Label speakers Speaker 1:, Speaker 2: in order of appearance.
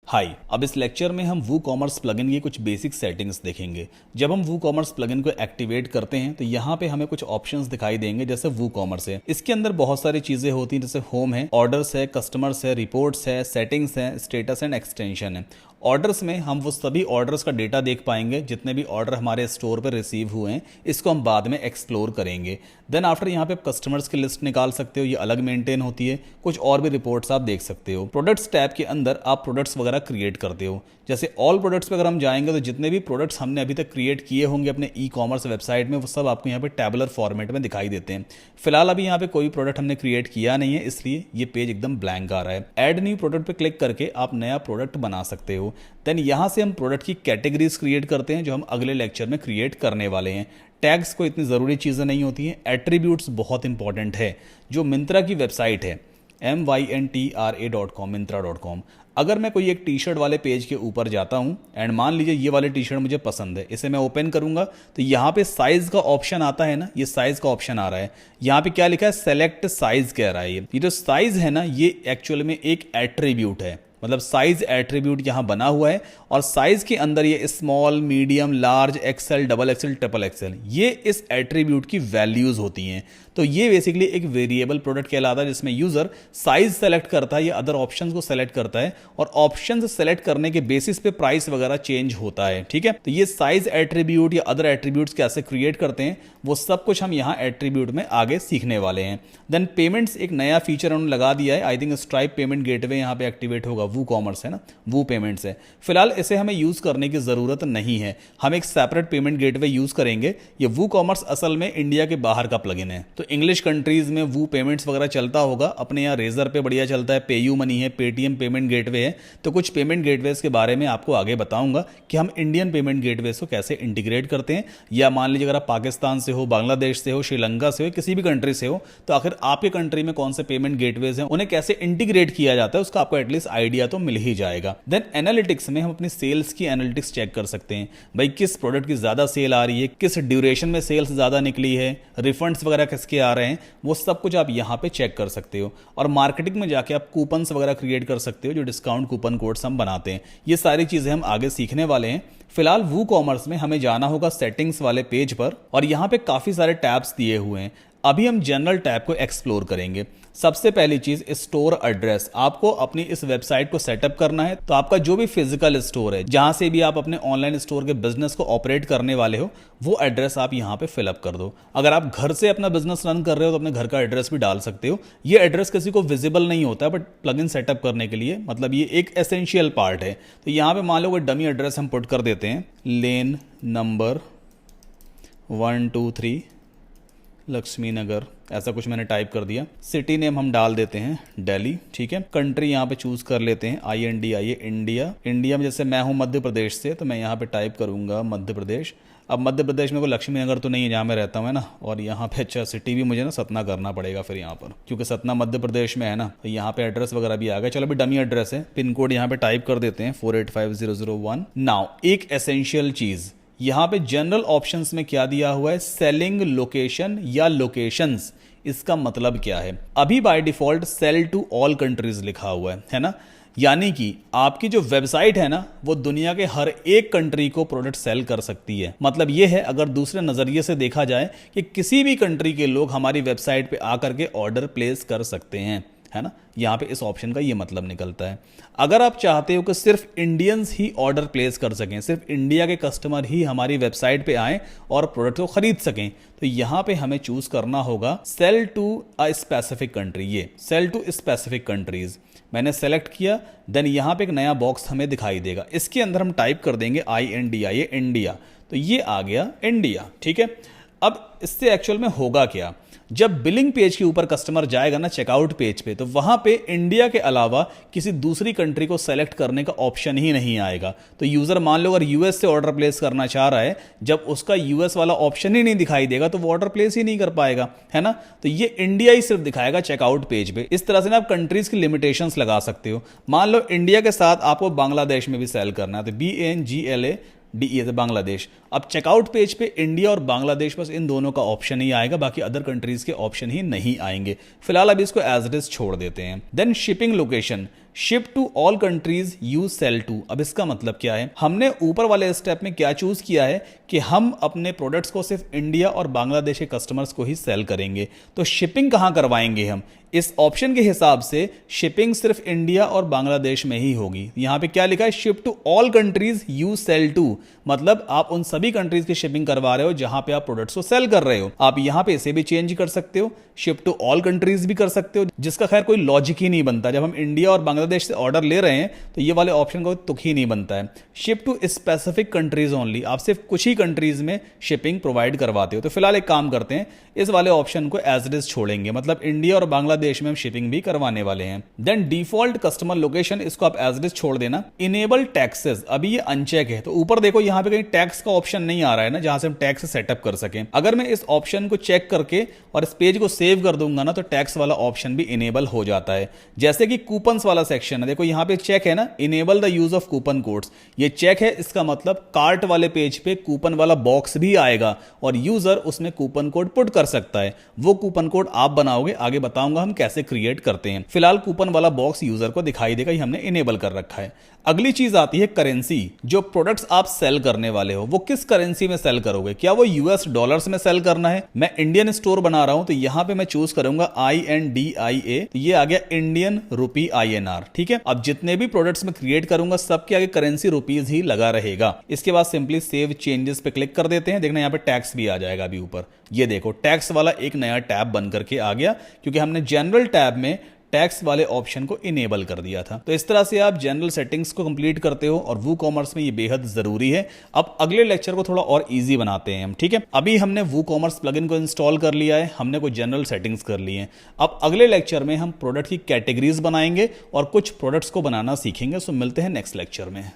Speaker 1: हाय, अब इस लेक्चर में हम वूकॉमर्स प्लगइन की कुछ बेसिक सेटिंग्स देखेंगे। जब हम वूकॉमर्स प्लगइन को एक्टिवेट करते हैं तो यहाँ पे हमें कुछ ऑप्शंस दिखाई देंगे, जैसे वूकॉमर्स है। इसके अंदर बहुत सारी चीजें होती हैं, जैसे होम है, ऑर्डर्स है, कस्टमर्स है, रिपोर्ट्स है, सेटिंग्स है, स्टेटस एंड एक्सटेंशन है। ऑर्डर्स में हम वो सभी ऑर्डर्स का डेटा देख पाएंगे, जितने भी ऑर्डर हमारे स्टोर पर रिसीव हुए हैं। इसको हम बाद में एक्सप्लोर करेंगे। देन आफ्टर यहाँ पे कस्टमर्स की लिस्ट निकाल सकते हो, ये अलग मेंटेन होती है। कुछ और भी रिपोर्ट्स आप देख सकते हो। प्रोडक्ट्स टैब के अंदर आप प्रोडक्ट्स वगैरह क्रिएट करते हो। जैसे ऑल प्रोडक्ट्स पे अगर हम जाएंगे तो जितने भी प्रोडक्ट्स हमने अभी तक क्रिएट किए होंगे अपने ई कॉमर्स वेबसाइट में, वो सब आपको यहाँ पे टैबुलर फॉर्मेट में दिखाई देते हैं। फिलहाल अभी यहाँ पे कोई प्रोडक्ट हमने क्रिएट किया नहीं है, इसलिए ये पेज एकदम ब्लैंक आ रहा है। ऐड न्यू प्रोडक्ट पे क्लिक करके आप नया प्रोडक्ट बना सकते हो। देन यहाँ से हम प्रोडक्ट की कैटेगरीज क्रिएट करते हैं, जो हम अगले लेक्चर में क्रिएट करने वाले हैं। टैग्स को इतनी ज़रूरी चीज़ें नहीं होती हैं। एट्रीब्यूट्स बहुत इंपॉर्टेंट है। जो मिंत्रा की वेबसाइट है myntra.com, myntra.com, अगर मैं कोई एक टी शर्ट वाले पेज के ऊपर जाता हूं एंड मान लीजिए ये वाली टी शर्ट मुझे पसंद है, इसे मैं ओपन करूंगा तो यहाँ पे साइज का ऑप्शन आता है ना, ये साइज का ऑप्शन आ रहा है। यहाँ पे क्या लिखा है, सेलेक्ट साइज कह रहा है। ये जो साइज है ना, ये एक्चुअल में एक एट्रीब्यूट है। मतलब साइज एट्रीब्यूट यहाँ बना हुआ है और साइज के अंदर ये small, medium, large, XL, double XL, triple XL, ये इस एट्रीब्यूट की वैल्यूज होती हैं। तो ये बेसिकली एक वेरिएबल प्रोडक्ट कहलाता है, जिसमें यूजर साइज सेलेक्ट करता है या अदर ऑप्शंस को सेलेक्ट करता है और ऑप्शंस सेलेक्ट करने के बेसिस पे प्राइस वगैरह चेंज होता है। ठीक है, तो ये साइज एट्रीब्यूट या अदर एट्रीब्यूट्स कैसे क्रिएट करते हैं, वो सब कुछ हम यहाँ एट्रीब्यूट में आगे सीखने वाले हैं। देन पेमेंट्स एक नया फीचर उन्होंने लगा दिया है। I think stripe payment gateway यहाँ पे एक्टिवेट होगा। वू कॉमर्स है ना, वू पेमेंट्स है। फिलहाल इसे हमें यूज करने की जरूरत नहीं है, हम एक सेपरेट पेमेंट गेटवे यूज करेंगे। ये वू कॉमर्स असल में इंडिया के बाहर का प्लगइन है, तो इंग्लिश कंट्रीज में वू पेमेंट्स वगैरह चलता होगा। अपने यहाँ रेजर पे बढ़िया चलता है, पेयू मनी है, पेटीएम पेमेंट गेटवे है। तो कुछ पेमेंट गेटवेज के बारे में आपको आगे बताऊंगा कि हम इंडियन पेमेंट गेटवेज को कैसे इंटीग्रेट करते हैं। या मान लीजिए अगर आप पाकिस्तान से हो, बांग्लादेश से हो, श्रीलंका से हो, किसी भी कंट्री से हो, तो आखिर आपके कंट्री में कौन से पेमेंट गेटवेज हैं, उन्हें कैसे इंटीग्रेट किया जाता है, उसका आपको एटलीस्ट आइडिया तो मिल ही जाएगा। देन एनालिटिक्स में हम अपनी सेल्स की एनालिटिक्स चेक कर सकते हैं। भाई किस प्रोडक्ट की ज्यादा सेल आ रही है, किस ड्यूरेशन में सेल्स ज्यादा निकली है, रिफंड्स वगैरह किसके आ रहे हैं, वो सब कुछ आप यहाँ पे चेक कर सकते हो। और मार्केटिंग में जाके आप कूपन्स वगैरह क्रिएट कर सकते हो, जो डिस्काउंट कूपन कोड्स हम बनाते हैं। ये सारी चीजें हम आगे सीखने वाले हैं। फिलहाल वू कॉमर्स में हमें जाना होगा सेटिंग्स वाले पेज पर और यहाँ पे काफी सारे टैब्स दिए हुए हैं। अभी हम जनरल टैब को एक्सप्लोर करेंगे। सबसे पहली चीज, स्टोर एड्रेस। आपको अपनी इस वेबसाइट को सेटअप करना है, तो आपका जो भी फिजिकल स्टोर है, जहां से भी आप अपने ऑनलाइन स्टोर के बिजनेस को ऑपरेट करने वाले हो, वो एड्रेस आप यहां पे फिलअप कर दो। अगर आप घर से अपना बिजनेस रन कर रहे हो तो अपने घर का एड्रेस भी डाल सकते हो। ये एड्रेस किसी को विजिबल नहीं होता है, बट प्लगइन सेटअप करने के लिए मतलब ये एक एसेंशियल पार्ट है। तो यहां पे मान लो कोई डमी एड्रेस हम पुट कर देते हैं, लेन नंबर 123 लक्ष्मी नगर, ऐसा कुछ मैंने टाइप कर दिया। सिटी नेम हम डाल देते हैं दिल्ली। ठीक है, कंट्री यहाँ पे चूज कर लेते हैं INDIA, इंडिया। इंडिया में जैसे मैं हूँ मध्य प्रदेश से, तो मैं यहाँ पे टाइप करूंगा मध्य प्रदेश। अब मध्य प्रदेश में कोई लक्ष्मी नगर तो नहीं है जहाँ मैं रहता हूँ, है ना। और यहाँ पे अच्छा सिटी भी मुझे ना सतना करना पड़ेगा फिर यहाँ पर, क्योंकि सतना मध्य प्रदेश में है ना। तो यहाँ पे एड्रेस वगैरह भी आ गया। चलो अभी डमी एड्रेस है, पिन कोड यहाँ पे टाइप कर देते हैं 485001। नाउ एक एसेंशियल चीज, यहाँ पे जनरल ऑप्शंस में क्या दिया हुआ है, सेलिंग लोकेशन या लोकेशंस। इसका मतलब क्या है, अभी by default sell to all countries लिखा हुआ है ना। यानी कि आपकी जो वेबसाइट है ना, वो दुनिया के हर एक कंट्री को प्रोडक्ट सेल कर सकती है। मतलब ये है, अगर दूसरे नजरिए से देखा जाए, कि किसी भी कंट्री के लोग हमारी वेबसाइट पे आकर के ऑर्डर प्लेस कर सकते हैं, है ना। यहाँ पे इस ऑप्शन का ये मतलब निकलता है। अगर आप चाहते हो कि सिर्फ इंडियंस ही ऑर्डर प्लेस कर सकें, सिर्फ इंडिया के कस्टमर ही हमारी वेबसाइट पे आएं और प्रोडक्ट को खरीद सकें, तो यहाँ पे हमें चूज करना होगा sell to a specific country. ये सेल टू स्पेसिफिक कंट्रीज मैंने सेलेक्ट किया। देन यहाँ पे एक नया बॉक्स हमें दिखाई देगा, इसके अंदर हम टाइप कर देंगे INDIA, इंडिया। तो ये आ गया इंडिया। ठीक है, अब इससे एक्चुअल में होगा क्या, जब बिलिंग पेज के ऊपर कस्टमर जाएगा ना, चेकआउट पेज पे, तो वहां पे इंडिया के अलावा किसी दूसरी कंट्री को सेलेक्ट करने का ऑप्शन ही नहीं आएगा। तो यूजर मान लो अगर यूएस से ऑर्डर प्लेस करना चाह रहा है, जब उसका यूएस वाला ऑप्शन ही नहीं दिखाई देगा तो वो ऑर्डर प्लेस ही नहीं कर पाएगा, है ना। तो ये इंडिया ही सिर्फ दिखाएगा चेकआउट पेज पे। इस तरह से ना आप कंट्रीज की लिमिटेशंस लगा सकते हो। मान लो इंडिया के साथ आपको बांग्लादेश में भी सेल करना है, तो BANGLADE से बांग्लादेश। अब चेकआउट पेज पे इंडिया और बांग्लादेश, बस इन दोनों का ऑप्शन ही आएगा, बाकी अदर कंट्रीज के ऑप्शन ही नहीं आएंगे। फिलहाल अभी इसको एज इट इज छोड़ देते हैं। Then shipping location. Ship to all countries you sell to. अब इसका मतलब क्या है, हमने ऊपर वाले स्टेप में क्या चूज किया है कि हम अपने प्रोडक्ट्स को सिर्फ इंडिया और बांग्लादेश के कस्टमर्स को ही सेल करेंगे। तो शिपिंग कहां करवाएंगे हम, इस ऑप्शन के हिसाब से शिपिंग सिर्फ इंडिया और बांग्लादेश में ही होगी। यहां पे क्या लिखा है, ship to all countries you sell to, मतलब आप उन सभी कंट्रीज की शिपिंग करवा रहे हो जहां पे आप प्रोडक्ट्स को सेल कर रहे हो। आप यहां पे इसे भी चेंज कर सकते हो, शिप टू ऑल कंट्रीज भी कर सकते हो, जिसका खैर कोई लॉजिक ही नहीं बनता। जब हम इंडिया और बांग्लादेश से ऑर्डर ले रहे हैं तो ये वाले ऑप्शन का तुक ही नहीं बनता है। Ship to specific countries only, आप सिर्फ कुछ ही कंट्रीज में शिपिंग प्रोवाइड करवाते हो। तो फिलहाल एक काम करते हैं, इस वाले ऑप्शन को एज इट इज छोड़ेंगे, मतलब इंडिया और बांग्लादेश में हम शिपिंग भी करवाने वाले हैं। देन डिफॉल्ट कस्टमर लोकेशन, इसको आप एज इट इज छोड़ देना। इनेबल टैक्सेस, अभी ये अनचेक है, तो ऊपर देखो यहां पे कहीं टैक्स का ऑप्शन नहीं आ रहा है ना, जहां से हम टैक्स सेटअप कर सकें। अगर मैं इस ऑप्शन को चेक करके और इस पेज को सेव कर दूंगा ना, तो टैक्स वाला ऑप्शन भी इनेबल हो जाता है। जैसे कि कूपन्स वाला सेक्शन है, देखो यहां पे चेक है ना, enable the use of coupon codes, ये चेक है, इसका मतलब कार्ट वाले पेज पे कूपन वाला बॉक्स भी आएगा और यूजर उसमें कूपन कोड पुट कर सकता है। वो कूपन कोड आप बनाओगे, आगे बताऊंगा हम कैसे क्रिएट करते हैं। फिलहाल कूपन वाला बॉक्स यूजर को दिखाई देगा, ये हमने इनेबल कर रखा है। अगली चीज आती है करेंसी। जो प्रोडक्ट्स आप सेल करने वाले हो वो किस करेंसी में सेल करोगे, क्या वो यूएस डॉलर्स में सेल करना है। मैं इंडियन स्टोर बना रहा हूं तो यहां पे मैं चूज करूंगा INDIA, तो ये आ गया इंडियन रुपी INR, ठीक है। अब जितने भी प्रोडक्ट्स में क्रिएट करूंगा सबके आगे करेंसी रुपीज ही लगा रहेगा। इसके बाद सिंपली सेव चेंजेस पे क्लिक कर देते हैं। देखना यहां पे टैक्स भी आ जाएगा अभी ऊपर, ये देखो टैक्स वाला एक नया टैब बन करके आ गया, क्योंकि हमने जनरल टैब में टैक्स वाले ऑप्शन को इनेबल कर दिया था। तो इस तरह से आप जनरल सेटिंग्स को कंप्लीट करते हो और वूकॉमर्स में ये बेहद जरूरी है। अब अगले लेक्चर को थोड़ा और इजी बनाते हैं हम, ठीक है। अभी हमने वूकॉमर्स प्लगइन को इंस्टॉल कर लिया है, हमने कोई जनरल सेटिंग्स कर ली हैं। अब अगले लेक्चर में हम प्रोडक्ट की कैटेगरीज बनाएंगे और कुछ प्रोडक्ट्स को बनाना सीखेंगे। सो मिलते हैं नेक्स्ट लेक्चर में।